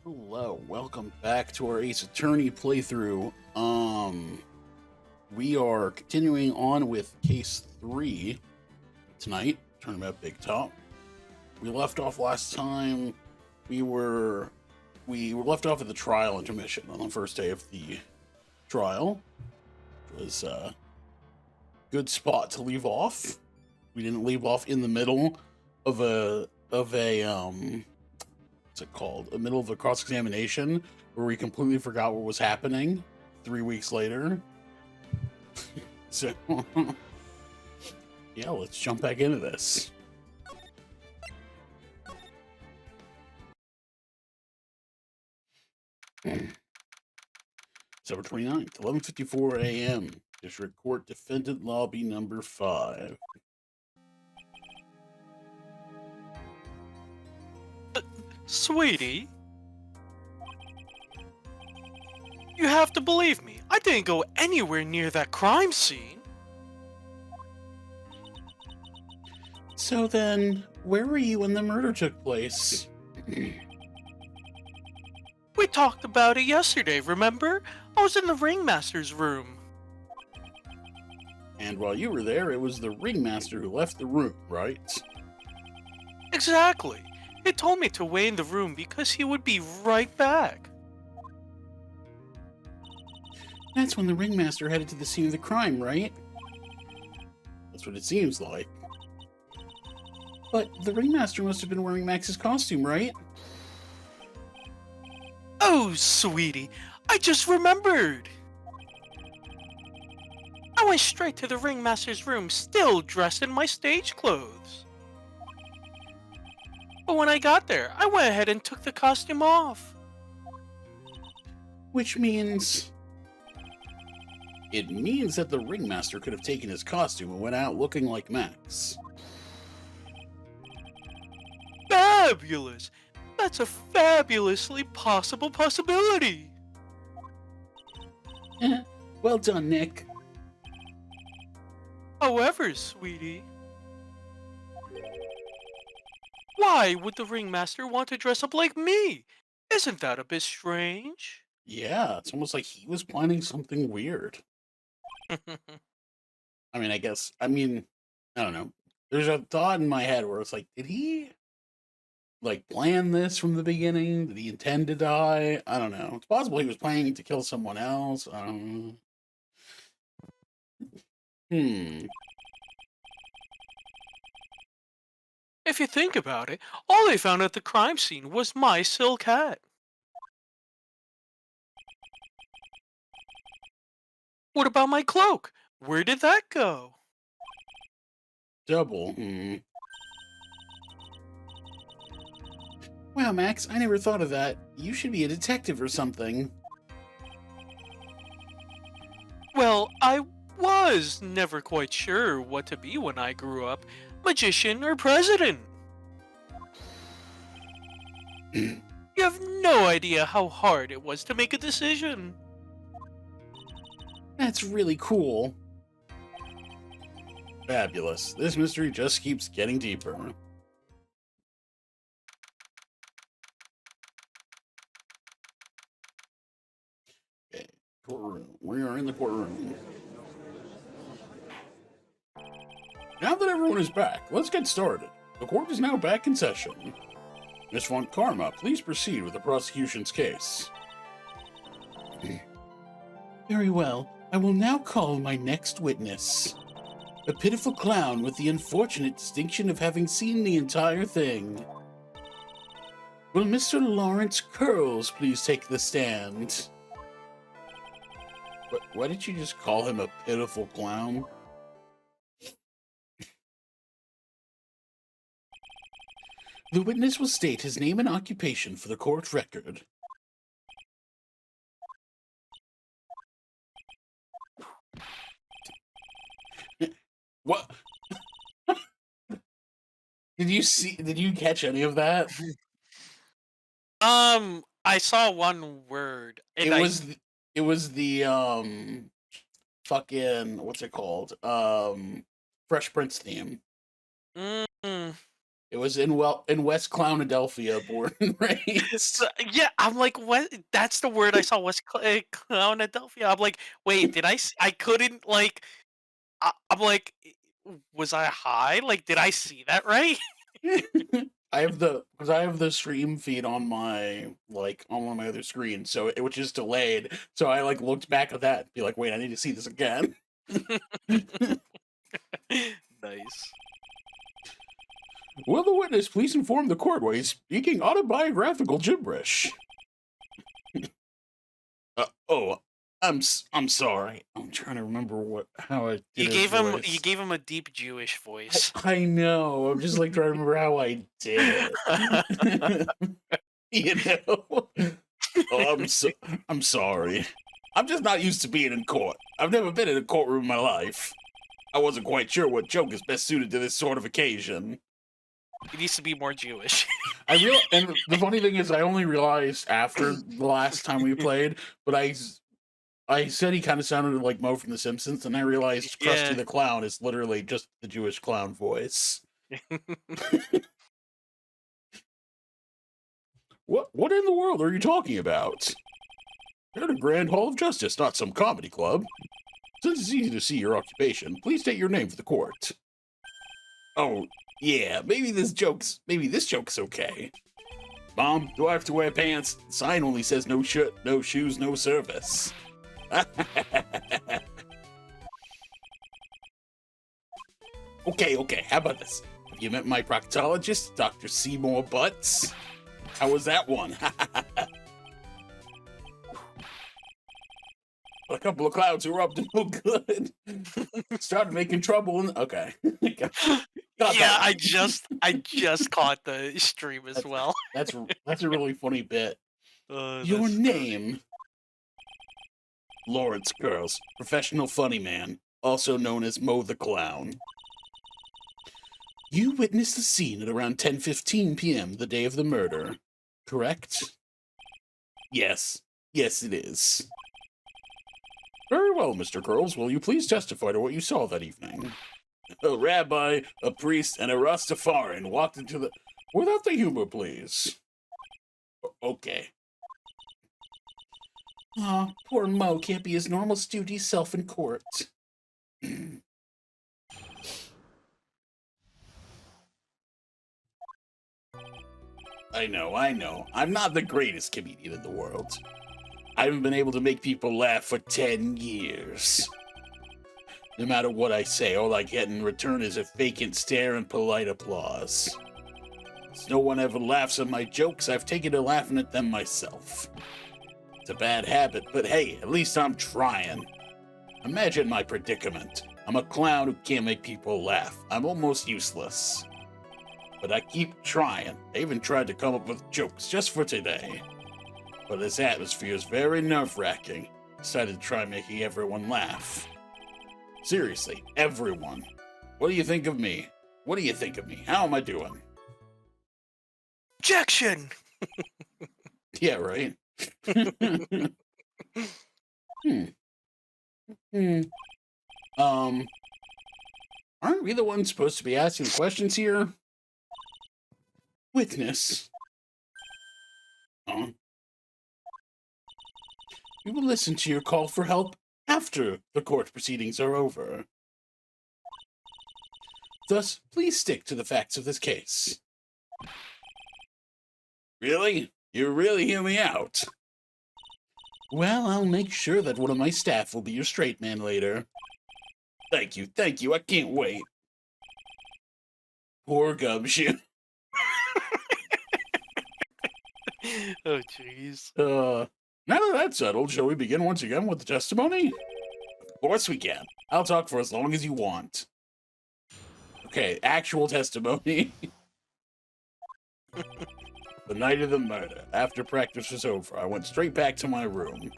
Hello, welcome back to our Ace Attorney playthrough. We are continuing on with case 3 tonight, Tournament Big Top. We left off last time. We were left off at the trial intermission on the first day of the trial. It was a good spot to leave off. We didn't leave off in the middle of a what's it called? A middle of a cross-examination where we completely forgot what was happening 3 weeks later. So, yeah, let's jump back into this. December 29th, 11:54 a.m. District Court Defendant Lobby number 5. Sweetie, you have to believe me. I didn't go anywhere near that crime scene. So then, where were you when the murder took place? We talked about it yesterday, remember? I was in the ringmaster's room. And while you were there, it was the ringmaster who left the room, right? Exactly. He told me to wait in the room because he would be right back. That's when the ringmaster headed to the scene of the crime, right? That's what it seems like. But the ringmaster must have been wearing Max's costume, right? Oh, sweetie, I just remembered. I went straight to the ringmaster's room, still dressed in my stage clothes. But when I got there, I went ahead and took the costume off. Which means... It means that the ringmaster could have taken his costume and went out looking like Max. Fabulous! That's a fabulously possible possibility! Well done, Nick. However, sweetie, why would the ringmaster want to dress up like me? Isn't that a bit strange? Yeah, it's almost like he was planning something weird. I mean, I don't know. There's a thought in my head where it's like, did he plan this from the beginning? Did he intend to die? I don't know. It's possible he was planning to kill someone else. I don't know. If you think about it, all they found at the crime scene was my silk hat. What about my cloak? Where did that go? Double. Wow, Max, I never thought of that. You should be a detective or something. Well, I was never quite sure what to be when I grew up, magician or president. You have no idea how hard it was to make a decision. That's really cool. Fabulous. This mystery just keeps getting deeper. Okay, courtroom. We are in the courtroom. Now that everyone is back, let's get started. The court is now back in session. Miss Von Karma, please proceed with the prosecution's case. Very well. I will now call my next witness. A pitiful clown with the unfortunate distinction of having seen the entire thing. Will Mr. Lawrence Curls please take the stand? Why did you just call him a pitiful clown? The witness will state his name and occupation for the court record. What? Did you catch any of that? I saw one word. And It was the fucking, what's it called? Fresh Prince theme. Mm, It was in West Clownadelphia, born and raised. Yeah, I'm like, what? That's the word I saw was Clownadelphia. I'm like, wait, did I couldn't like. I'm like, was I high? Like, did I see that right? I have the stream feed on my on one of my other screens, so which is delayed. So I like looked back at that and be like, wait, I need to see this again. Nice. Will the witness please inform the court why he's speaking autobiographical gibberish? Oh, I'm sorry. I'm trying to remember how I did his voice. You gave him a deep Jewish voice. I know. I'm just like trying to remember how I did it. You know. Oh, I'm sorry. I'm just not used to being in court. I've never been in a courtroom in my life. I wasn't quite sure what joke is best suited to this sort of occasion. He needs to be more Jewish. And the funny thing is, I only realized after the last time we played, but I said he kind of sounded like Mo from The Simpsons, and I realized Krusty Yeah. the Clown is literally just the Jewish clown voice. What in the world are you talking about? You're at a Grand Hall of Justice, not some comedy club. Since it's easy to see your occupation, please state your name for the court. Oh, yeah, maybe this joke's okay. Mom, do I have to wear pants? The sign only says no shirt, no shoes, no service. Okay, how about this? Have you met my proctologist, Dr. Seymour Butts? How was that one? A couple of clouds were up to no good. Started making trouble and okay. Yeah, I just caught the stream as well. That's a really funny bit. Your That's name? Lawrence Curls, professional funny man, also known as Mo the Clown. You witnessed the scene at around 10:15 p.m. the day of the murder, correct? Yes, it is. Very well, Mr. Curls. Will you please testify to what you saw that evening? A rabbi, a priest, and a Rastafarian walked into the... Without the humor, please. Okay. Aw, poor Mo can't be his normal stoogy self in court. I know. I'm not the greatest comedian in the world. I haven't been able to make people laugh for 10 years. No matter what I say, all I get in return is a vacant stare and polite applause. Since no one ever laughs at my jokes, I've taken to laughing at them myself. It's a bad habit, but hey, at least I'm trying. Imagine my predicament. I'm a clown who can't make people laugh. I'm almost useless. But I keep trying. I even tried to come up with jokes just for today. But this atmosphere is very nerve-wracking. Decided to try making everyone laugh. Seriously, everyone. What do you think of me? How am I doing? objection. Yeah, right? Aren't we the ones supposed to be asking questions here? Witness. We will listen to your call for help after the court proceedings are over. Thus, please stick to the facts of this case. Really? You really hear me out? Well, I'll make sure that one of my staff will be your straight man later. Thank you, I can't wait. Poor Gumshoe. Oh, jeez. Now that that's settled, shall we begin once again with the testimony? Of course we can. I'll talk for as long as you want. Okay, actual testimony. The night of the murder, after practice was over, I went straight back to my room.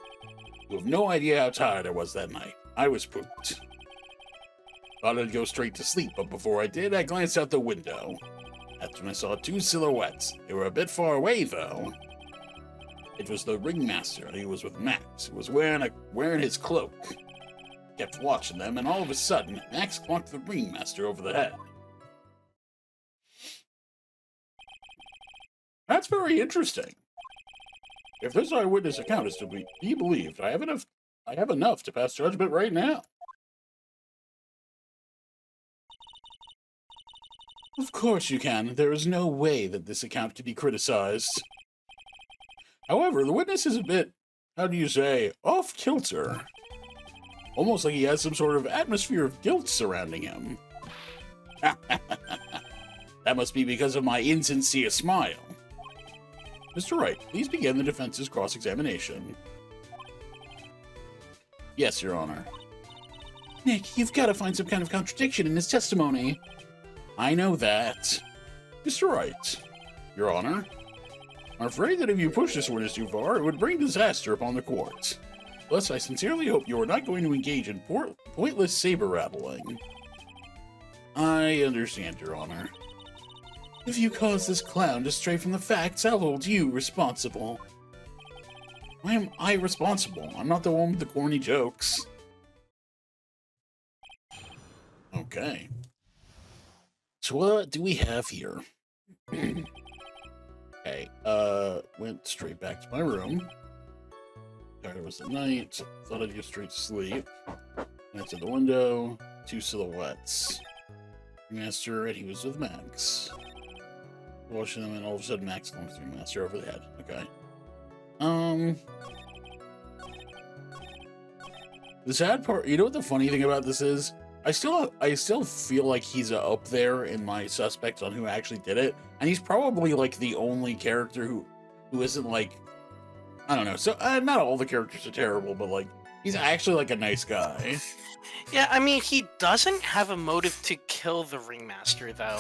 You have no idea how tired I was that night. I was pooped. Thought I'd go straight to sleep, but before I did, I glanced out the window. That's when I saw two silhouettes. They were a bit far away, though. It was the ringmaster. He was with Max. He was wearing his cloak. Kept watching them, and all of a sudden, Max clocked the ringmaster over the head. That's very interesting. If this eyewitness account is to be believed, I have enough to pass judgment right now. Of course you can. There is no way that this account can be criticized. However, the witness is a bit, how do you say, off-kilter. Almost like he has some sort of atmosphere of guilt surrounding him. That must be because of my insincere smile. Mr. Wright, please begin the defense's cross-examination. Yes, Your Honor. Nick, you've got to find some kind of contradiction in his testimony. I know that. Mr. Wright, Your Honor, I'm afraid that if you push this witness too far, it would bring disaster upon the court. Thus, I sincerely hope you are not going to engage in pointless saber-rattling. I understand, Your Honor. If you cause this clown to stray from the facts, I'll hold you responsible. Why am I responsible? I'm not the one with the corny jokes. Okay. So what do we have here? Okay, went straight back to my room. Tired it was the night. Thought I'd go straight to sleep. Went to the window. 2 silhouettes. Master, and he was with Max. Watching them, and all of a sudden Max comes through Master over the head. Okay. The sad part, you know what the funny thing about this is? I still feel like he's up there in my suspects on who actually did it, and he's probably like the only character who isn't like, I don't know. So not all the characters are terrible, but like he's actually like a nice guy. Yeah, I mean, he doesn't have a motive to kill the ringmaster, though.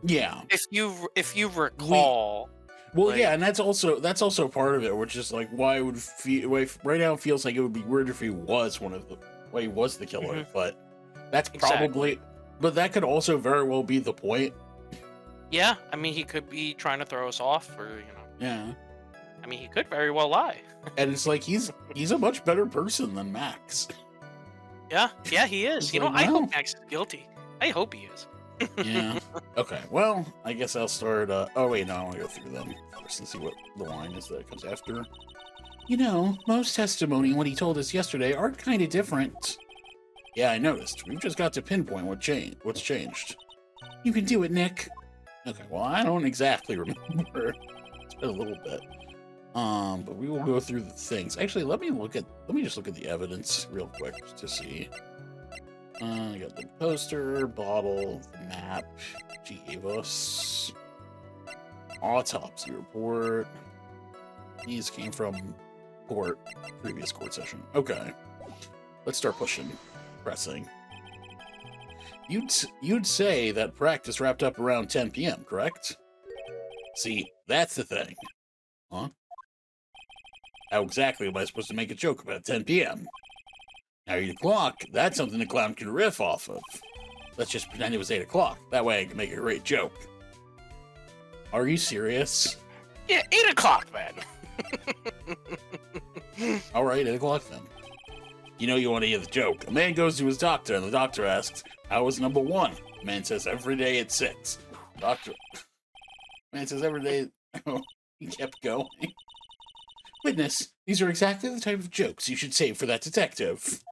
Yeah. If you recall. Well, like, yeah, and that's also part of it, which is like why it would feel right now it feels like it would be weird if he was he was the killer, but that's probably, but that could also very well be the point. Yeah, I mean, he could be trying to throw us off, or Yeah. I mean, he could very well lie. And it's like he's a much better person than Max. Yeah, he is. It's You know, like, I wow. hope Max is guilty. I hope he is. Yeah. Okay. Well, I guess I'll start. Oh wait, no, I want to go through them first and see what the line is that comes after. You know, most testimony and what he told us yesterday are kind of different. Yeah, I noticed. We've just got to pinpoint what's changed. You can do it, Nick. Okay. Well, I don't exactly remember. It's been a little bit. But we will go through the things. Actually, let me just look at the evidence real quick just to see. I got the poster, bottle, the map, she gave us. Autopsy report. These came from previous court session. Okay. Let's start pressing. You'd say that practice wrapped up around 10 p.m., correct? See, that's the thing. Huh? How exactly am I supposed to make a joke about 10 p.m.? Now 8 o'clock, that's something the clown can riff off of. Let's just pretend it was 8 o'clock. That way I can make a great joke. Are you serious? Yeah, 8 o'clock, man. Alright, 8 o'clock then. You know you want to hear the joke. A man goes to his doctor, and the doctor asks, how was number 1? The man says, every day at 6. Doctor... Man says, every day... Oh, he kept going. Witness, these are exactly the type of jokes you should save for that detective.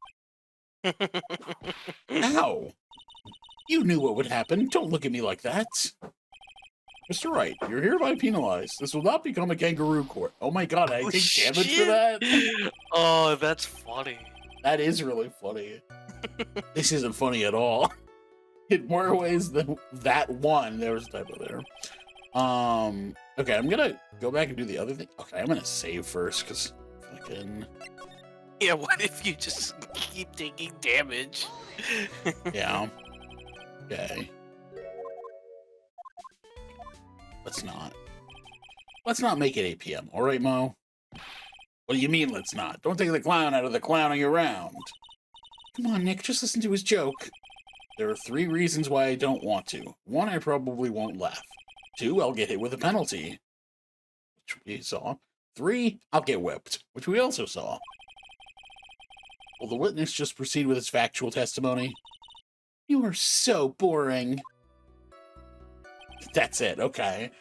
Ow! You knew what would happen. Don't look at me like that. Mr. Wright, you're hereby penalized. This will not become a kangaroo court. Oh my god, I take damage for that? Oh, that's funny. That is really funny. This isn't funny at all. In more ways than that one. There was a typo there. Okay, I'm gonna go back and do the other thing. Okay, I'm gonna save first, because fucking... Yeah, what if you just keep taking damage? Yeah. Okay. Let's not make it 8 p.m. All right, Mo? What do you mean, let's not? Don't take the clown out of the clowning around. Come on, Nick, just listen to his joke. There are 3 reasons why I don't want to. 1, I probably won't laugh. 2, I'll get hit with a penalty, which we saw. 3, I'll get whipped, which we also saw. Will the witness just proceed with his factual testimony? You are so boring. That's it, okay.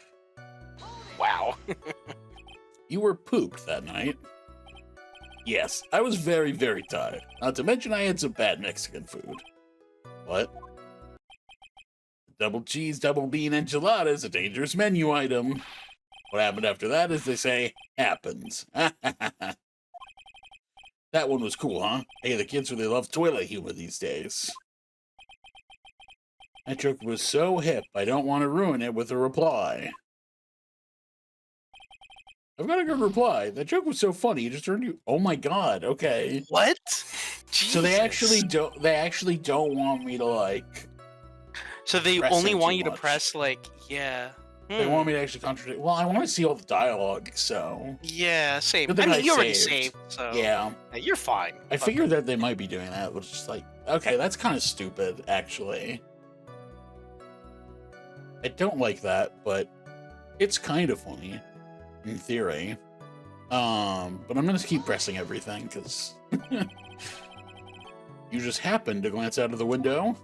Wow. You were pooped that night. Yes, I was very, very tired. Not to mention I had some bad Mexican food. What? Double cheese, double bean enchilada is a dangerous menu item. What happened after that, as they say, happens. That one was cool, huh? Hey, the kids really love toilet humor these days. That joke was so hip, I don't want to ruin it with a reply. I've got a good reply. That joke was so funny, it just turned you. Oh my god. Okay. What? So they actually Jesus. don't. They actually don't want me to like. So they press only in want too you to much. press like, yeah. They want me to actually contradict. Well, I want to see all the dialogue. So Yeah, same. good I thing mean, you already saved. saved, so Yeah, you're fine. I figured that they might be doing that, but it's just like, okay, that's kind of stupid, actually. I don't like that, but it's kind of funny, in theory. But I'm gonna keep pressing everything because you just happened to glance out of the window.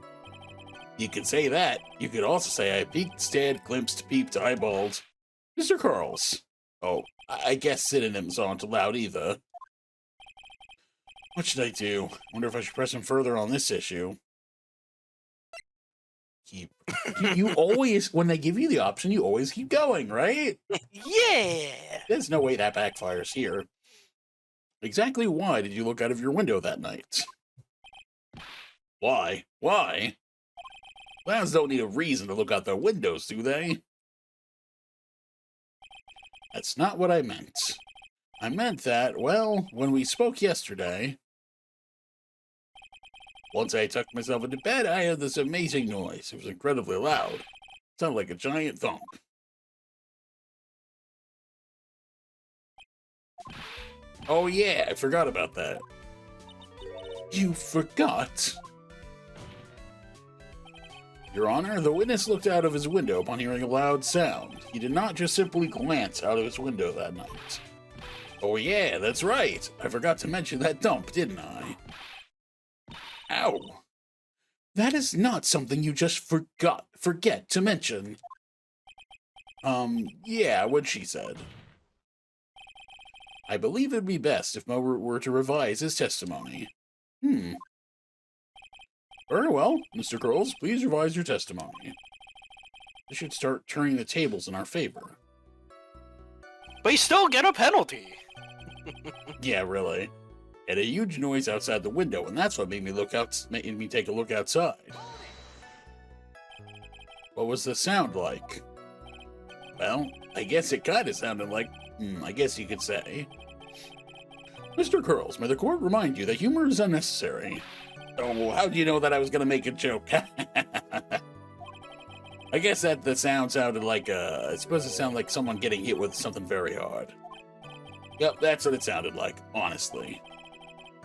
You could say that. You could also say I peeked, stared, glimpsed, peeped, eyeballed. Mr. Carls. Oh, I guess synonyms aren't allowed either. What should I do? Wonder if I should press him further on this issue. You always, when they give you the option, you always keep going, right? Yeah. There's no way that backfires here. Exactly why did you look out of your window that night? Why? Why? Clowns don't need a reason to look out their windows, do they? That's not what I meant. I meant that, well, when we spoke yesterday, once I tucked myself into bed, I heard this amazing noise. It was incredibly loud. It sounded like a giant thump. Oh yeah, I forgot about that. You forgot? Your Honor, the witness looked out of his window upon hearing a loud sound. He did not just simply glance out of his window that night. Oh yeah, that's right. I forgot to mention that dump, didn't I? Ow. That is not something you just forget to mention. Yeah, what she said. I believe it'd be best if Mo were to revise his testimony. Very well, Mr. Curls, please revise your testimony. This should start turning the tables in our favor. But you still get a penalty. Yeah, really. Had a huge noise outside the window, and that's what made me take a look outside. What was the sound like? Well, I guess it kind of sounded like, I guess you could say. Mr. Curls, may the court remind you that humor is unnecessary. Oh, how do you know that I was going to make a joke? I guess that the sound sounded like, it's supposed to sound like someone getting hit with something very hard. Yep, that's what it sounded like, honestly.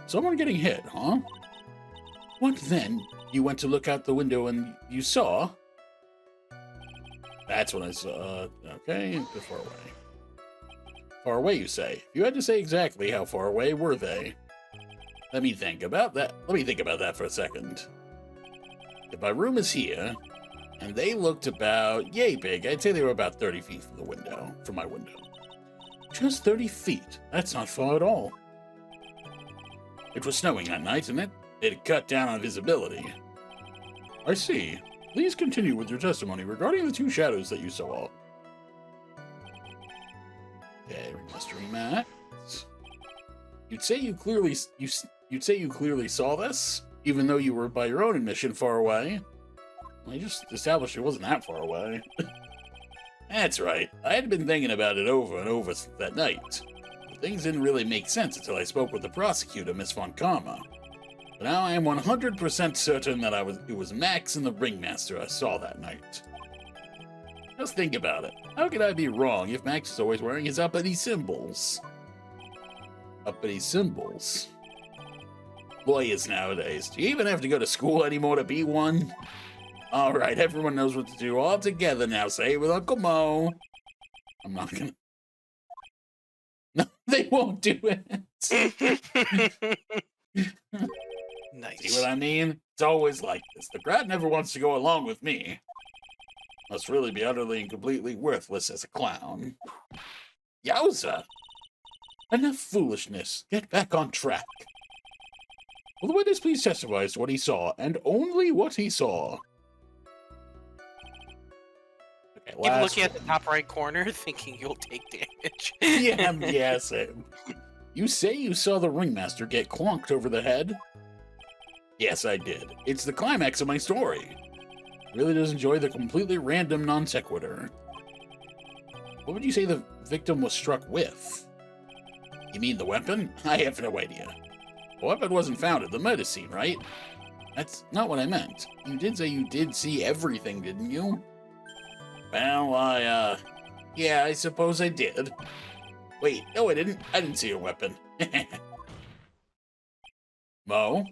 Someone getting hit, huh? What then? You went to look out the window and you saw? That's when I saw, okay, far away. Far away, you say? If you had to say exactly how far away were they? Let me think about that for a second. If my room is here, and they looked about yay big, I'd say they were about 30 feet from my window. Just 30 feet? That's not far at all. It was snowing that night, and it cut down on visibility. I see. Please continue with your testimony regarding the two shadows that you saw. Okay, we must remax. You'd say you clearly saw this, even though you were by your own admission far away. Well, I just established it wasn't that far away. That's right. I had been thinking about it over and over since that night. Things didn't really make sense until I spoke with the prosecutor, Miss Von Karma. But now I am 100% certain that it was Max and the ringmaster I saw that night. Just think about it. How could I be wrong if Max is always wearing his uppity symbols? Uppity symbols? Lawyers nowadays, do you even have to go to school anymore to be one? Alright, everyone knows what to do all together now. Say it with Uncle Mo. I'm not gonna... No, they won't do it. Nice. See what I mean? It's always like this. The crowd never wants to go along with me. Must really be utterly and completely worthless as a clown. Yowza! Enough foolishness. Get back on track. Will the witness please testify as to what he saw, and only what he saw? Okay, Keep last looking at the one. top right corner, thinking you'll take damage. Yeah, same. You say you saw the ringmaster get clonked over the head? Yes, I did. It's the climax of my story. Really does enjoy the completely random non sequitur. What would you say the victim was struck with? You mean the weapon? I have no idea. The weapon wasn't found at the murder scene, right? That's not what I meant. You did say you did see everything, didn't you? Well, yeah, I suppose I did. Wait, no, I didn't. I didn't see a weapon. Mo,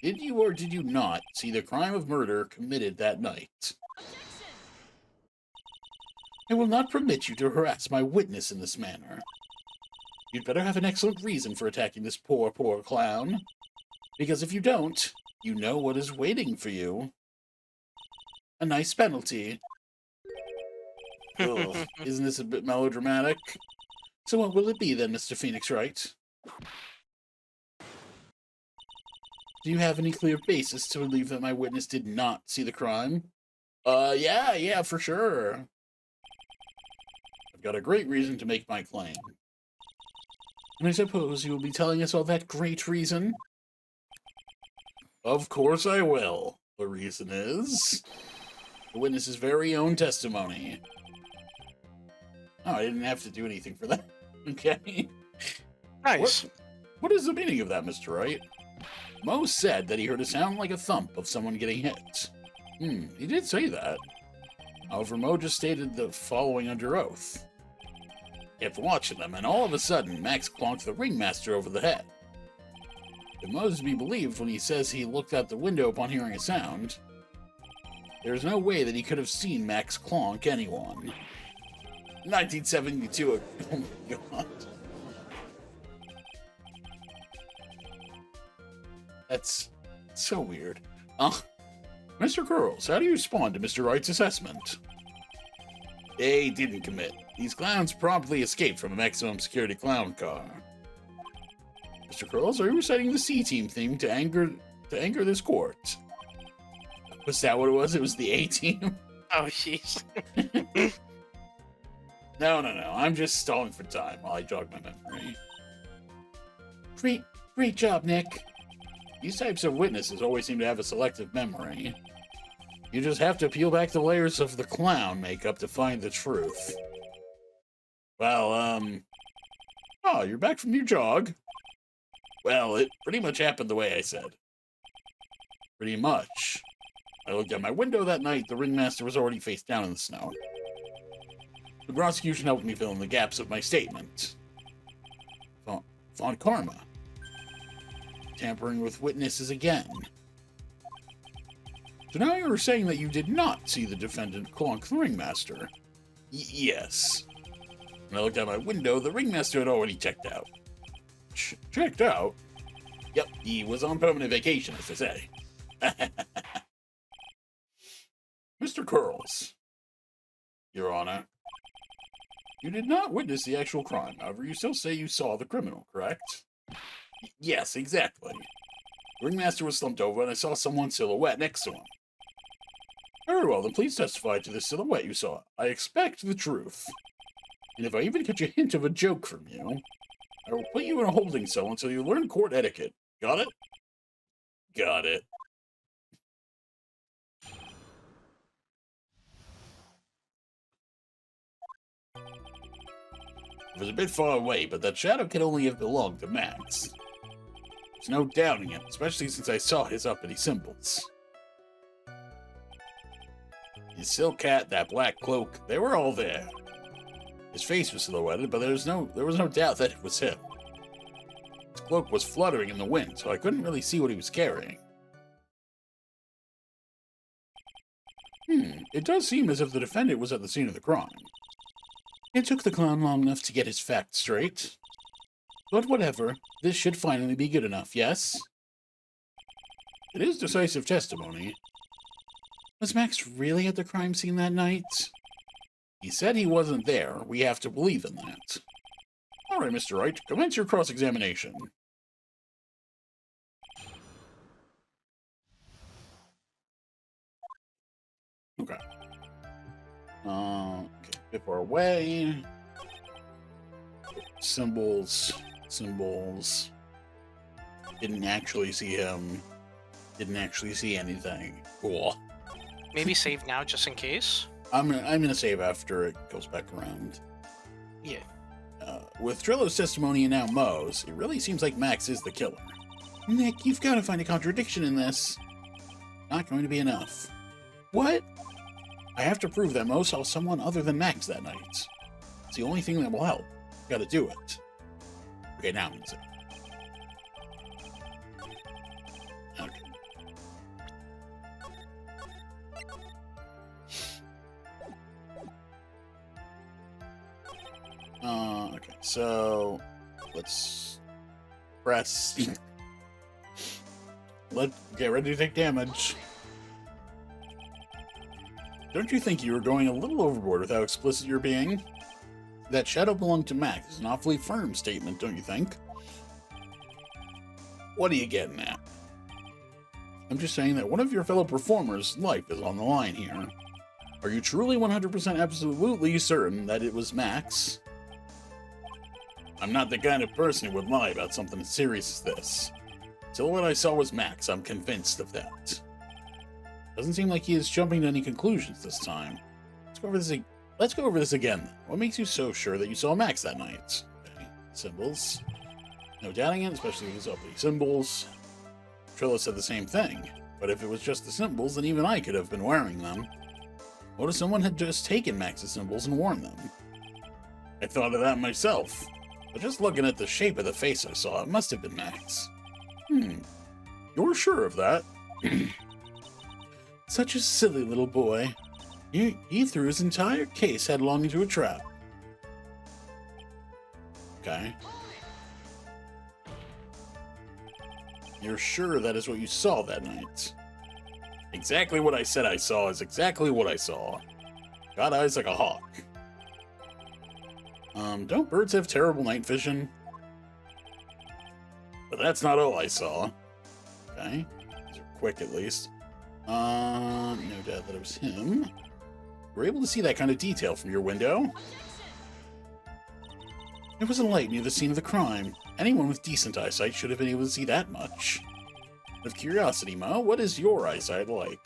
did you or did you not see the crime of murder committed that night? I will not permit you to harass my witness in this manner. You'd better have an excellent reason for attacking this poor clown. Because if you don't, you know what is waiting for you. A nice penalty. Ugh, isn't this a bit melodramatic? So what will it be then, Mr. Phoenix Wright? Do you have any clear basis to believe that my witness did not see the crime? Yeah, for sure. I've got a great reason to make my claim. And I suppose you will be telling us all that great reason? Of course I will. The reason is the witness's very own testimony. Oh, I didn't have to do anything for that. Okay. Nice. What is the meaning of that, Mr. Wright? Mo said that he heard a sound like a thump of someone getting hit. He did say that. However, Mo just stated the following under oath. Kept watching them, and all of a sudden, Max clonked the ringmaster over the head. If Mo is to be believed when he says he looked out the window upon hearing a sound, there's no way that he could have seen Max clonk anyone. 1972. Oh my god. That's so weird. Mr. Curls, how do you respond to Mr. Wright's assessment? They didn't commit. These clowns promptly escaped from a maximum security clown car. Mr. Curls, are you reciting the C-Team theme to anger this court? Was that what it was? It was the A-Team? Oh, jeez. No. I'm just stalling for time while I jog my memory. Great job, Nick. These types of witnesses always seem to have a selective memory. You just have to peel back the layers of the clown makeup to find the truth. Well, oh, you're back from your jog? Well, it pretty much happened the way I said. Pretty much. I looked out my window that night, the ringmaster was already face down in the snow. The prosecution helped me fill in the gaps of my statement. Von Karma. Tampering with witnesses again. So now you were saying that you did not see the defendant clonk the ringmaster? Yes. When I looked out my window, the ringmaster had already checked out. Checked out? Yep, he was on permanent vacation, as they say. Mr. Curls. Your Honor. You did not witness the actual crime, however, you still say you saw the criminal, correct? Yes, exactly. The ringmaster was slumped over and I saw someone's silhouette next to him. Very well, then please testify to the silhouette you saw. I expect the truth. And if I even catch a hint of a joke from you, I will put you in a holding cell until you learn court etiquette. Got it? Got it. It was a bit far away, but that shadow could only have belonged to Max. There's no doubting it, especially since I saw his uppity symbols. His silk hat, that black cloak, they were all there. His face was silhouetted, but there was no doubt that it was him. His cloak was fluttering in the wind, so I couldn't really see what he was carrying. It does seem as if the defendant was at the scene of the crime. It took the clown long enough to get his facts straight. But whatever, this should finally be good enough, yes? It is decisive testimony. Was Max really at the crime scene that night? He said he wasn't there. We have to believe in that. All right, Mr. Wright, commence your cross-examination. Okay. Okay, a bit far away. Symbols. Didn't actually see him. Didn't actually see anything. Cool. Maybe save now just in case. I'm gonna save after it goes back around. Yeah. With Trillo's testimony and now Mo's, it really seems like Max is the killer. Nick, you've got to find a contradiction in this. Not going to be enough. What? I have to prove that Mo saw someone other than Max that night. It's the only thing that will help. Gotta do it. Okay, now I'm gonna say. Okay. Okay, so let's press. Let's get ready to take damage. Don't you think you were going a little overboard with how explicit you're being? That shadow belonged to Max is an awfully firm statement, don't you think? What are you getting at? I'm just saying that one of your fellow performers' life is on the line here. Are you truly 100% absolutely certain that it was Max? I'm not the kind of person who would lie about something as serious as this. Till what I saw was Max, I'm convinced of that. Doesn't seem like he is jumping to any conclusions this time. Let's go over this again. What makes you so sure that you saw Max that night? Okay. Symbols. No doubting it, especially these uppity symbols. Trillo said the same thing, but if it was just the symbols, then even I could have been wearing them. What if someone had just taken Max's symbols and worn them? I thought of that myself, but just looking at the shape of the face I saw, it must have been Max. You're sure of that? Such a silly little boy. He threw his entire case headlong into a trap. Okay. You're sure that is what you saw that night? Exactly what I said I saw is exactly what I saw. Got eyes like a hawk. Don't birds have terrible night vision? But that's not all I saw. Okay. These are quick at least. No doubt that it was him. We're able to see that kind of detail from your window. There was a light near the scene of the crime. Anyone with decent eyesight should have been able to see that much. Out of curiosity, Mo, what is your eyesight like?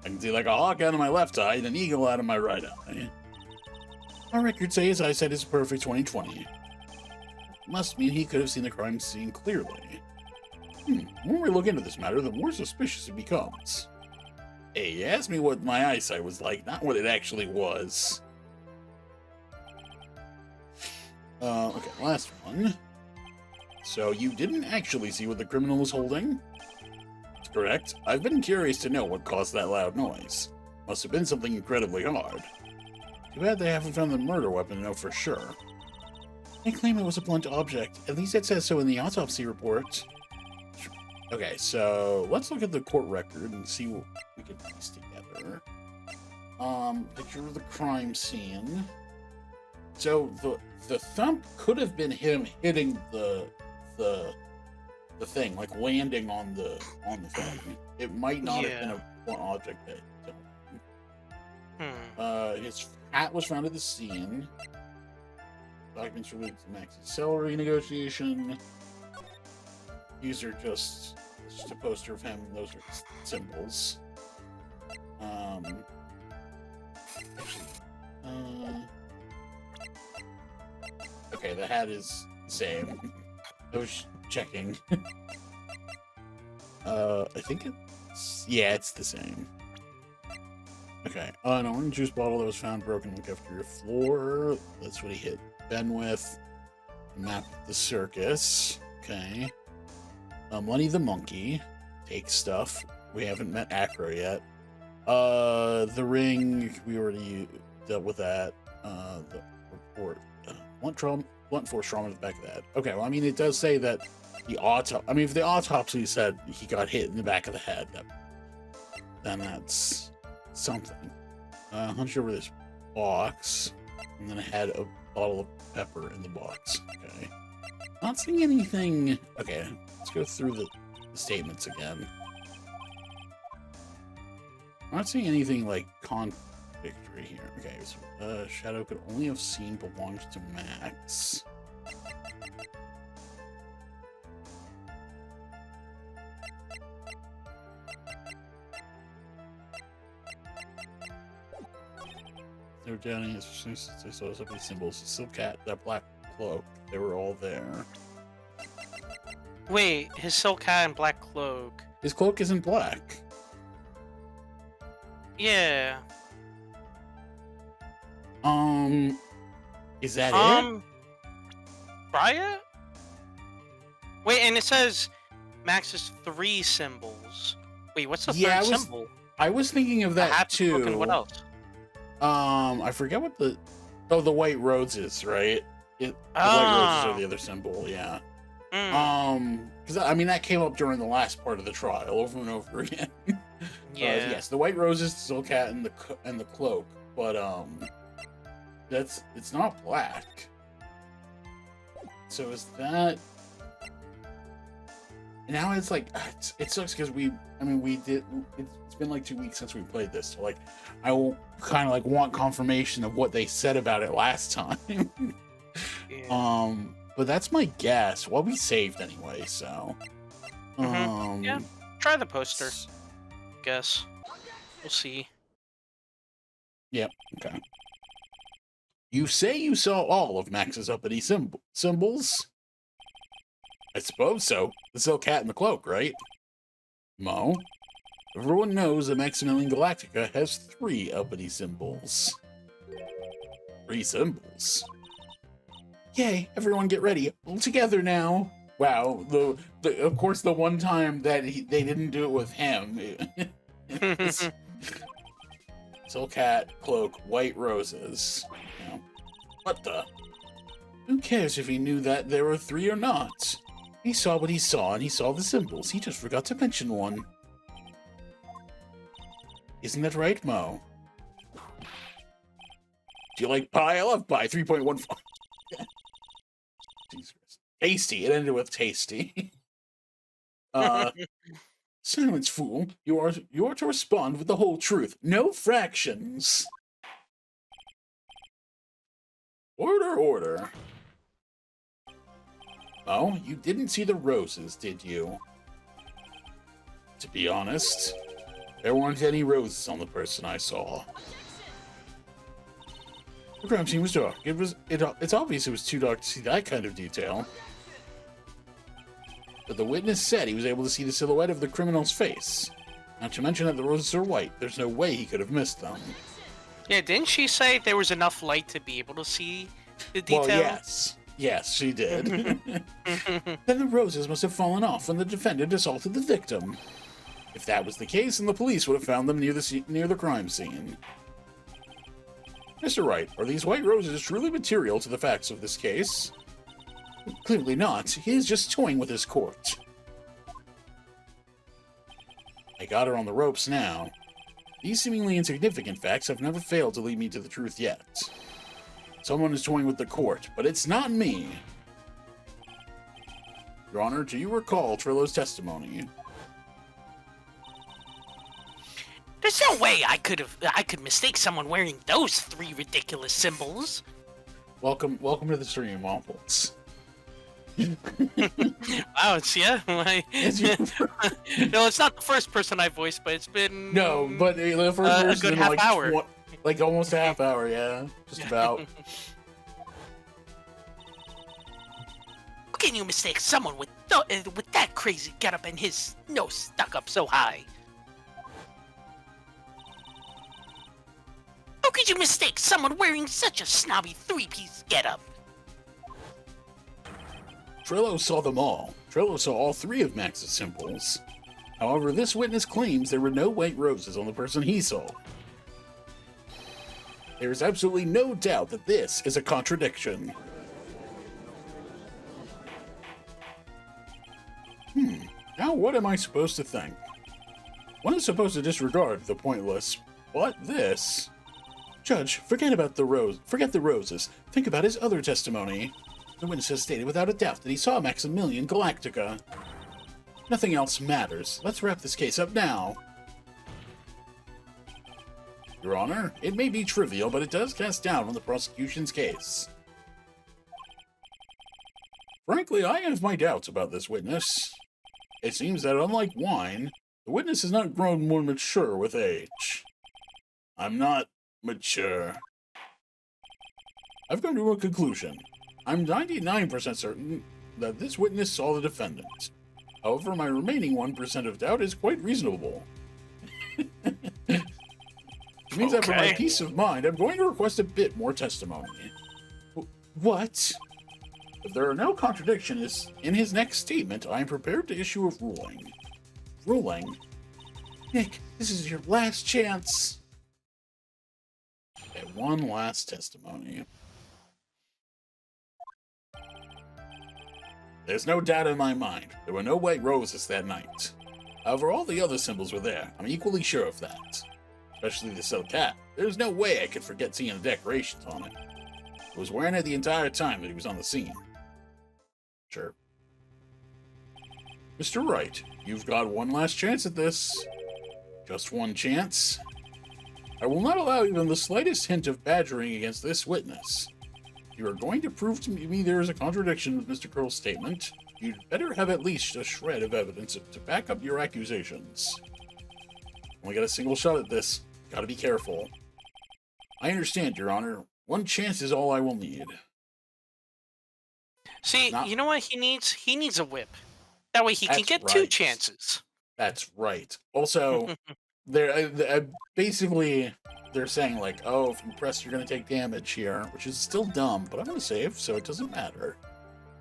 I can see like a hawk out of my left eye and an eagle out of my right eye. Our records say his eyesight is a perfect 20/20. Must mean he could have seen the crime scene clearly. The more we look into this matter, the more suspicious it becomes. Hey, you asked me what my eyesight was like, not what it actually was. Okay, last one. So you didn't actually see what the criminal was holding? That's correct. I've been curious to know what caused that loud noise. Must have been something incredibly hard. Too bad they haven't found the murder weapon to know for sure. They claim it was a blunt object. At least it says so in the autopsy report. Okay, so let's look at the court record and see what we can piece together. Picture of the crime scene. So the thump could have been him hitting the thing, like landing on the thing. It might not have been a blunt object that his hat was found at the scene. Documents related to Max's salary negotiation. These are just a poster of him. Those are symbols. Okay, the hat is the same. I was checking. I think it's the same. Okay, an orange juice bottle that was found broken look after your floor. That's what he hit Ben with. Map the circus. Okay. Lenny the monkey. Take stuff. We haven't met Acro yet. The ring, we already dealt with that. The report. Blunt force trauma to the back of the head. Okay, well, I mean, it does say that if the autopsy said he got hit in the back of the head, then that's something. Hunch over this box, and then I had a bottle of pepper in the box. Okay. Not seeing anything. Okay, let's go through the statements again. Not seeing anything like contradictory here. Okay, so Shadow could only have seen belongs to Max. They were doubting as soon as they saw so many symbols. The silk cat, that black cloak, they were all there. Wait, his silk hat and black cloak. His cloak isn't black. Yeah. Is that it? Try it? Wait, and it says Max's 3 symbols. Wait, what's the third symbol? I was thinking of that too. And what else? I forget what the white roses, right? The white roses are the other symbol, yeah. Because I mean that came up during the last part of the trial over and over again. Yeah. Yes, the white roses, the silk hat, and the cloak, but it's not black. So is that? Now it's like it sucks because it's been like 2 weeks since we played this, so like I will kind of like want confirmation of what they said about it last time. Yeah. But that's my guess. Well, we saved anyway, so Yeah, try the poster. Guess we'll see. Yep. Okay. You say you saw all of Max's uppity symbols? I suppose so. The silk hat and the cloak, right? Mo? Everyone knows that Maximilian Galactica has 3 uppity symbols. 3 symbols? Yay, everyone get ready. All together now. Wow, of course the one time that they didn't do it with him. Silk hat, cloak, white roses. You know, what the? Who cares if he knew that there were 3 or not? He saw what he saw, and he saw the symbols. He just forgot to mention one. Isn't that right, Mo? Do you like pie? I love pie. 3.15. Jesus Christ. Tasty. It ended with tasty. Silence, fool. You are to respond with the whole truth. No fractions. Order, order. Oh, you didn't see the roses, did you? To be honest, there weren't any roses on the person I saw. The crime scene was dark. It's obvious it was too dark to see that kind of detail. But the witness said he was able to see the silhouette of the criminal's face. Not to mention that the roses are white. There's no way he could have missed them. Yeah, didn't she say there was enough light to be able to see the detail? Well, yes. Yes, she did. Then the roses must have fallen off when the defendant assaulted the victim. If that was the case, then the police would have found them near the crime scene. Mr. Wright, are these white roses truly material to the facts of this case? Clearly not. He is just toying with his court. I got her on the ropes now. These seemingly insignificant facts have never failed to lead me to the truth yet. Someone is toying with the court, but it's not me. Your Honor, do you recall Trillo's testimony? There's no way I could mistake someone wearing those 3 ridiculous symbols. Welcome to the stream, Waffles. Wow, it's no, it's not the first person I voiced, but it's been but the first person a good in half hour. Like almost a half hour, yeah, just about. How can you mistake someone with that crazy getup and his nose stuck up so high? How could you mistake someone wearing such a snobby 3-piece getup? Trillo saw them all. Trillo saw all 3 of Max's symbols. However, this witness claims there were no white roses on the person he saw. There is absolutely no doubt that this is a contradiction. Now what am I supposed to think? One is supposed to disregard the pointless, but this... Judge, forget the roses. Think about his other testimony. The witness has stated without a doubt that he saw Maximilian Galactica. Nothing else matters. Let's wrap this case up now. Your Honor, it may be trivial, but it does cast doubt on the prosecution's case. Frankly, I have my doubts about this witness. It seems that, unlike wine, the witness has not grown more mature with age. I'm not mature. I've come to a conclusion. I'm 99% certain that this witness saw the defendant. However, my remaining 1% of doubt is quite reasonable. It means that for my peace of mind, I'm going to request a bit more testimony. What? If there are no contradictions in his next statement, I am prepared to issue a ruling. Ruling? Nick, this is your last chance. Okay, one last testimony. There's no doubt in my mind. There were no white roses that night. However, all the other symbols were there. I'm equally sure of that. Especially the silk hat. There's no way I could forget seeing the decorations on it. I was wearing it the entire time that he was on the scene. Sure. Mr. Wright, you've got one last chance at this. Just one chance. I will not allow even the slightest hint of badgering against this witness. You are going to prove to me there is a contradiction with Mr. Curl's statement. You'd better have at least a shred of evidence to back up your accusations. Only got a single shot at this. Gotta be careful. I understand, Your Honor. One chance is all I will need. See, you know what he needs? He needs a whip. That way he can get two chances. That's right. Also, basically, they're saying, like, oh, if you press, you're going to take damage here, which is still dumb, but I'm going to save, so it doesn't matter.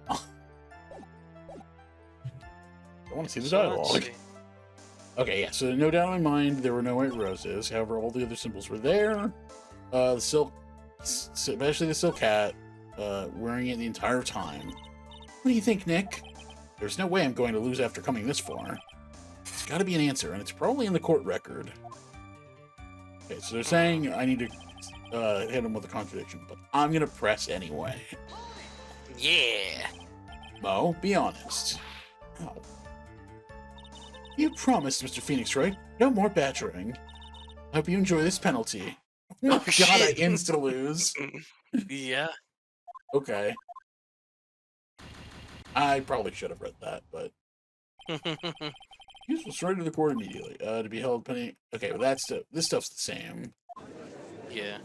I want to see the dialogue. Okay, yeah, so no doubt in my mind, there were no white roses. However, all the other symbols were there. The silk, especially the silk hat, wearing it the entire time. What do you think, Nick? There's no way I'm going to lose after coming this far. There's got to be an answer, and it's probably in the court record. Okay, so they're saying I need to hit him with a contradiction, but I'm going to press anyway. Yeah. Mo, be honest. Ow. You promised, Mr. Phoenix, right? No more badgering. I hope you enjoy this penalty. Oh, God, shit. I insta-lose. Yeah. Okay. I probably should have read that, but... Use will straight to the court immediately. To be held pending... Okay, well this stuff's the same. Yeah.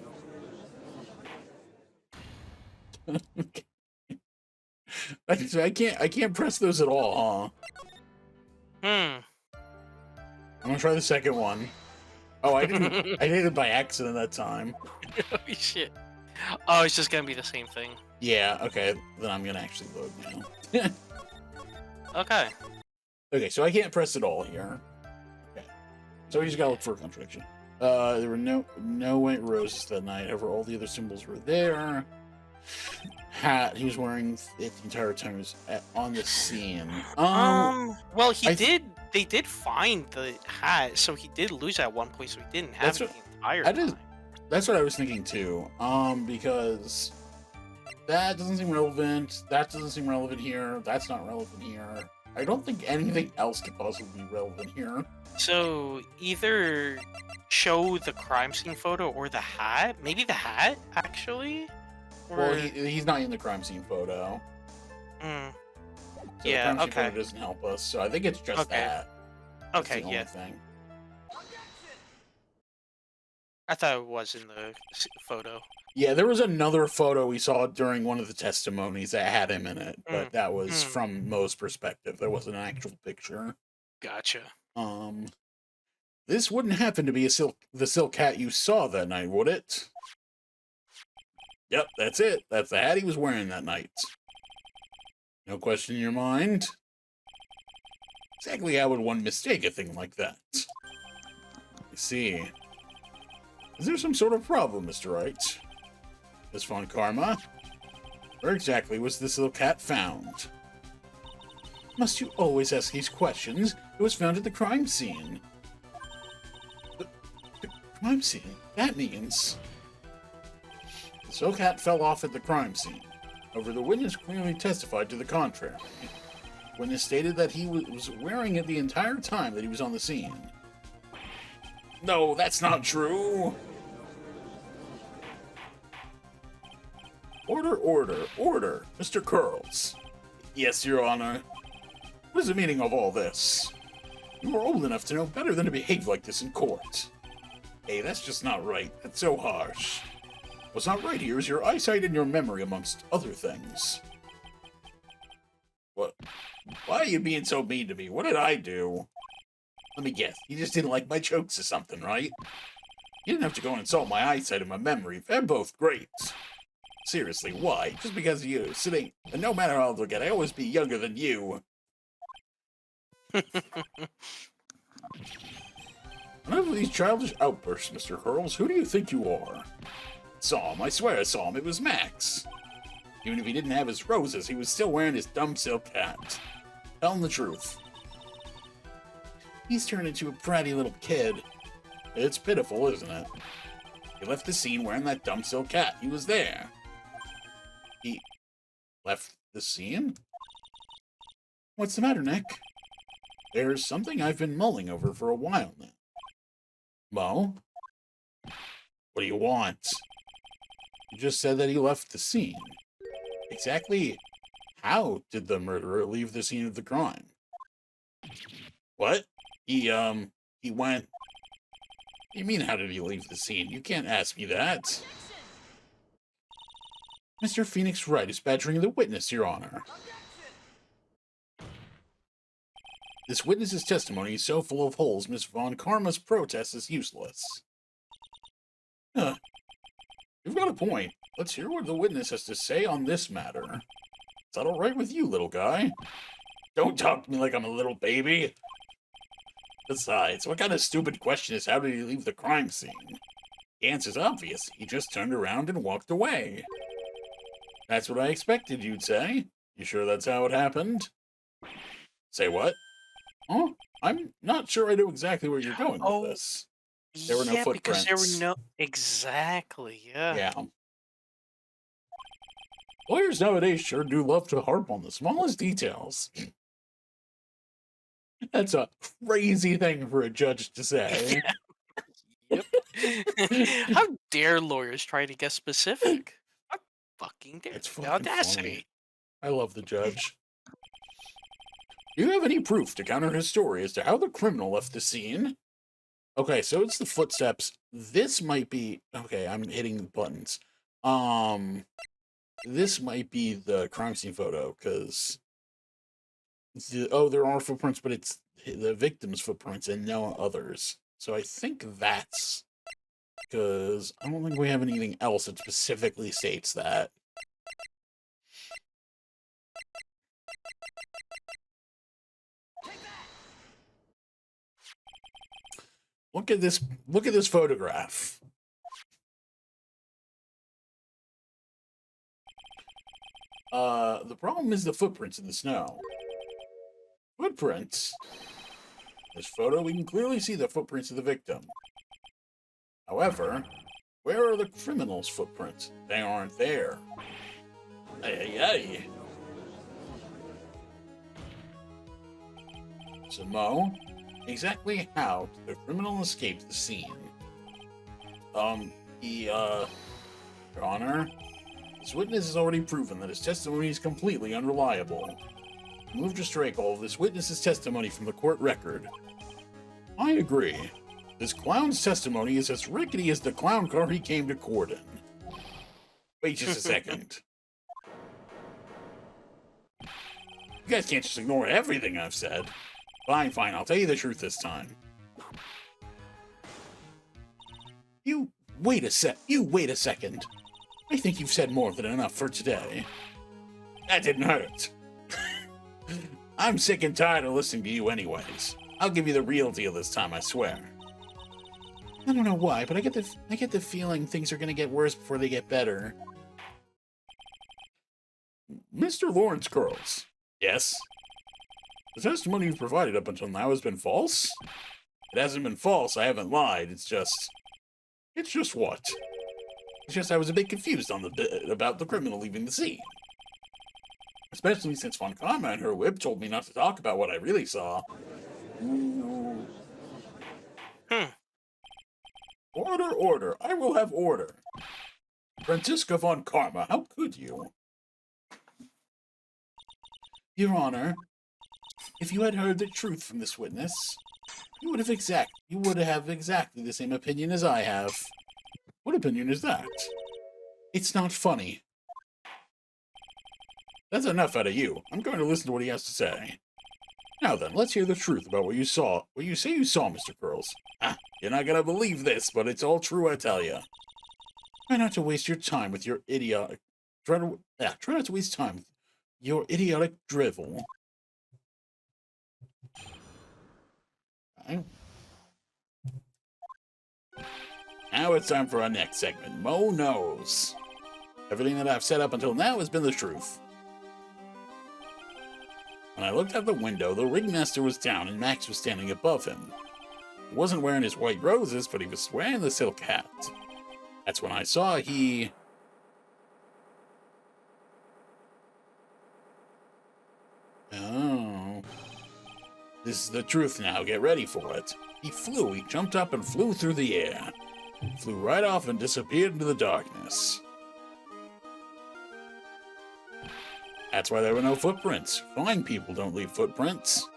Okay. I can't press those at all, huh? I'm gonna try the second one. Oh, I didn't. I did it by accident that time. Holy shit! Oh, it's just gonna be the same thing. Yeah. Okay. Then I'm gonna actually load now. Okay. Okay. So I can't press it all here. Okay. So we just gotta look for a contradiction. There were no white roses that night. However, all the other symbols were there. Hat he was wearing it the entire time he was on the scene. Well, they did find the hat, so he did lose at one point, so he didn't have it the entire time. That's what I was thinking too. Because that doesn't seem relevant. That doesn't seem relevant here. That's not relevant here. I don't think anything else could possibly be relevant here. So either show the crime scene photo or the hat. Maybe the hat, actually. Or... Well, he's not in the crime scene photo. So yeah, the crime scene photo doesn't help us, so I think it's just that. That's okay, the only yeah. thing. I thought it was in the photo. Yeah, there was another photo we saw during one of the testimonies that had him in it, but that was from Mo's perspective. There wasn't an actual picture. Gotcha. This wouldn't happen to be the silk hat you saw that night, would it? Yep, that's it. That's the hat he was wearing that night. No question in your mind? Exactly how would one mistake a thing like that? I see. Is there some sort of problem, Mr. Wright? Miss Von Karma? Where exactly was this little cat found? Must you always ask these questions? It was found at the crime scene. crime scene. That means the silk hat fell off at the crime scene. However, the witness clearly testified to the contrary. The witness stated that he was wearing it the entire time that he was on the scene. No, that's not true. Order, order, order, Mr. Curls. Yes, Your Honor. What is the meaning of all this? You are old enough to know better than to behave like this in court. Hey, that's just not right. That's so harsh. What's not right here is your eyesight and your memory, amongst other things. What? Why are you being so mean to me? What did I do? Let me guess. You just didn't like my jokes or something, right? You didn't have to go and insult my eyesight and my memory. They're both great. Seriously, why? Just because of you sitting, and no matter how I look at it, I always be younger than you. Enough of these childish outbursts, Mr. Curls. Who do you think you are? Saw him. I swear I saw him. It was Max. Even if he didn't have his roses, he was still wearing his dumb silk hat. Tell him the truth. He's turned into a bratty little kid. It's pitiful, isn't it? He left the scene wearing that dumb silk hat. He was there. He left the scene? What's the matter, Nick? There's something I've been mulling over for a while now. Mo? What do you want? You just said that he left the scene. Exactly how did the murderer leave the scene of the crime? What? He went... What do you mean, how did he leave the scene? You can't ask me that. Mr. Phoenix Wright is badgering the witness, Your Honor. This witness's testimony is so full of holes, Miss Von Karma's protest is useless. Huh. You've got a point. Let's hear what the witness has to say on this matter. Is that all right with you, little guy? Don't talk to me like I'm a little baby. Besides, what kind of stupid question is how did he leave the crime scene? The answer's obvious. He just turned around and walked away. That's what I expected you'd say. You sure that's how it happened? Say what? Huh? I'm not sure I know exactly where you're going with this. There were no footprints. Because there were no... Exactly, yeah. Yeah. Lawyers nowadays sure do love to harp on the smallest details. That's a crazy thing for a judge to say. Yep. How dare lawyers try to get specific? How fucking dare. It's The fucking audacity. funny. I love the judge. Do you have any proof to counter his story as to how the criminal left the scene? Okay, so it's the footsteps. This might be... Okay, I'm hitting buttons. This might be the crime scene photo, because... Oh, there are footprints, but it's the victim's footprints and no others. So I think that's... Because I don't think we have anything else that specifically states that. Look at this photograph. The problem is the footprints in the snow. Footprints? This photo, we can clearly see the footprints of the victim. However, where are the criminal's footprints? They aren't there. Ay, ay, ay. So, Mo, exactly how did the criminal escape the scene? Your Honor, this witness has already proven that his testimony is completely unreliable. Move to strike all of this witness's testimony from the court record. I agree. This clown's testimony is as rickety as the clown car he came to court in. Wait just a second. You guys can't just ignore everything I've said. Fine, fine, I'll tell you the truth this time. You wait a second. I think you've said more than enough for today. That didn't hurt. I'm sick and tired of listening to you anyways. I'll give you the real deal this time, I swear. I don't know why, but I get the feeling things are gonna get worse before they get better. Mr. Lawrence Curls. Yes? The testimony you've provided up until now has been false? It hasn't been false, I haven't lied, it's just... It's just what? It's just I was a bit confused on the bit about the criminal leaving the scene. Especially since Von Karma and her whip told me not to talk about what I really saw. Ooh. Hmm. Order, order. I will have order. Franziska von Karma, how could you? Your Honor, if you had heard the truth from this witness, you would have exactly the same opinion as I have. What opinion is that? It's not funny. That's enough out of you. I'm going to listen to what he has to say. Now then, let's hear the truth about what you saw. What you say you saw, Mr. Curls. You're not gonna believe this, but it's all true, I tell you. Try not to waste your time with your idiotic... Try not to waste time with your idiotic drivel. Okay. Now it's time for our next segment, Mo Knows. Everything that I've said up until now has been the truth. When I looked out the window, the ringmaster was down and Max was standing above him. He wasn't wearing his white roses, but he was wearing the silk hat. That's when I saw he... Oh. This is the truth now, get ready for it. He jumped up and flew through the air. Flew right off and disappeared into the darkness. That's why there were no footprints. Fine people don't leave footprints.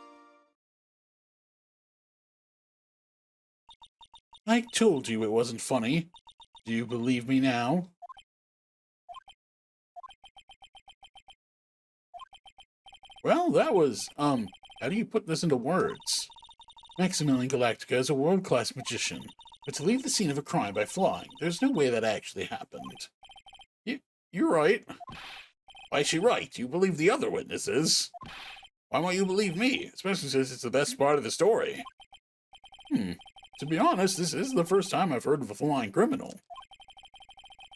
I told you it wasn't funny. Do you believe me now? Well, that was, how do you put this into words? Maximilian Galactica is a world-class magician, but to leave the scene of a crime by flying, there's no way that actually happened. You're right. Why is she right? You believe the other witnesses. Why won't you believe me? Especially since it's the best part of the story. To be honest, this is the first time I've heard of a flying criminal.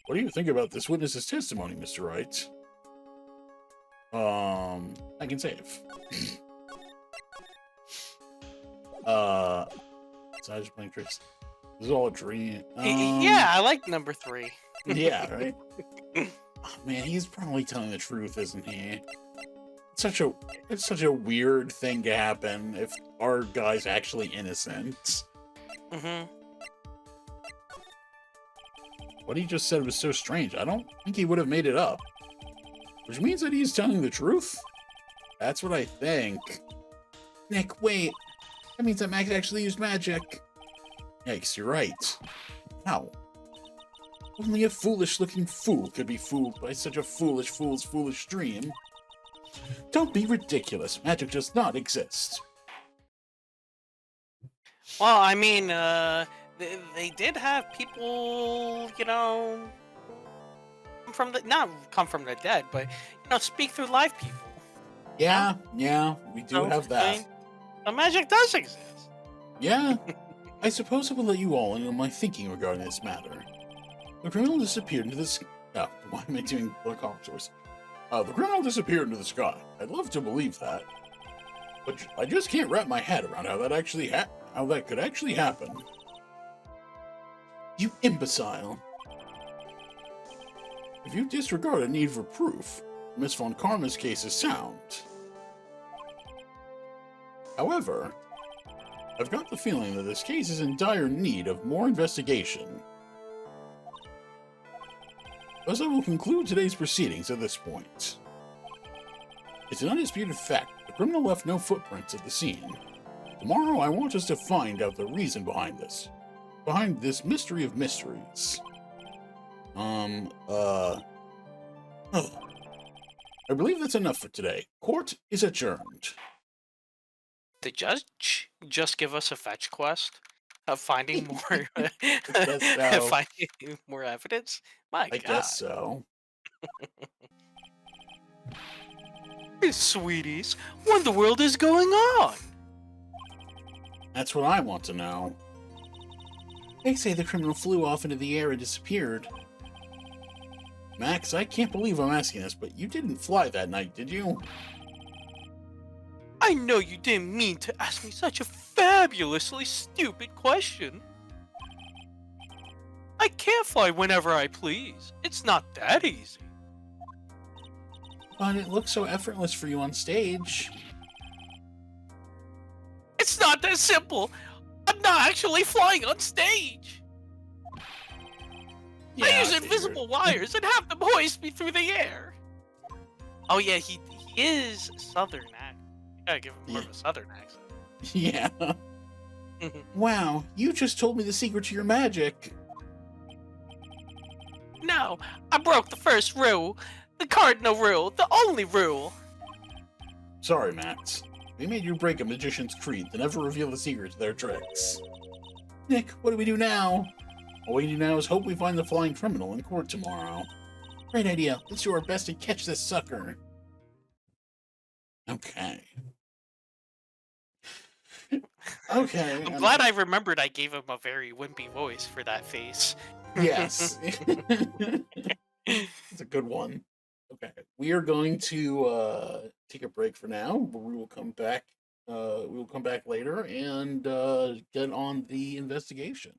What do you think about this witness's testimony, Mr. Wright? I can save. So I just playing tricks. This is all a dream. Yeah, I like number 3. Yeah, right? Oh, man, he's probably telling the truth, isn't he? It's such a weird thing to happen if our guy's actually innocent. Mm-hmm. What he just said was so strange. I don't think he would have made it up. Which means that he's telling the truth? That's what I think. Nick, wait. That means that Max actually used magic. Yikes, you're right. How? Only a foolish-looking fool could be fooled by such a foolish fool's foolish dream. Don't be ridiculous. Magic does not exist. Well, I mean, they did have people, you know, not come from the dead, but, you know, speak through live people. Yeah, we do have that. The magic does exist. Yeah. I suppose I will let you all in on my thinking regarding this matter. The criminal disappeared into the sky. Oh, why am I doing the source? The criminal disappeared into the sky. I'd love to believe that, but I just can't wrap my head around how that could actually happen. You imbecile! If you disregard a need for proof, Miss Von Karma's case is sound. However, I've got the feeling that this case is in dire need of more investigation. Thus, I will conclude today's proceedings at this point. It's an undisputed fact the criminal left no footprints at the scene. Tomorrow, I want us to find out the reason behind this. Behind this mystery of mysteries. I believe that's enough for today. Court is adjourned. The judge just give us a fetch quest of finding more, so. finding more evidence. My God. I guess so. Hey, sweeties, what in the world is going on? That's what I want to know. They say the criminal flew off into the air and disappeared. Max, I can't believe I'm asking this, but you didn't fly that night, did you? I know you didn't mean to ask me such a fabulously stupid question. I can't fly whenever I please. It's not that easy. But it looks so effortless for you on stage. It's not that simple. I'm not actually flying on stage. Yeah, I use figured. invisible wires and have them hoist me through the air. Oh yeah, he is Southern accent. You gotta give him more of a Southern accent. Yeah. Wow, you just told me the secret to your magic. No, I broke the first rule. The cardinal rule. The only rule. Sorry, Max. We made you break a magician's creed to never reveal the secret to their tricks. Nick, what do we do now? All we do now is hope we find the flying criminal in court tomorrow. Great idea. Let's do our best to catch this sucker. Okay. Okay. I'm glad I remembered I gave him a very wimpy voice for that face. Yes. It's a good one. Okay. We are going to take a break for now. We will come back. We will come back later and get on the investigation.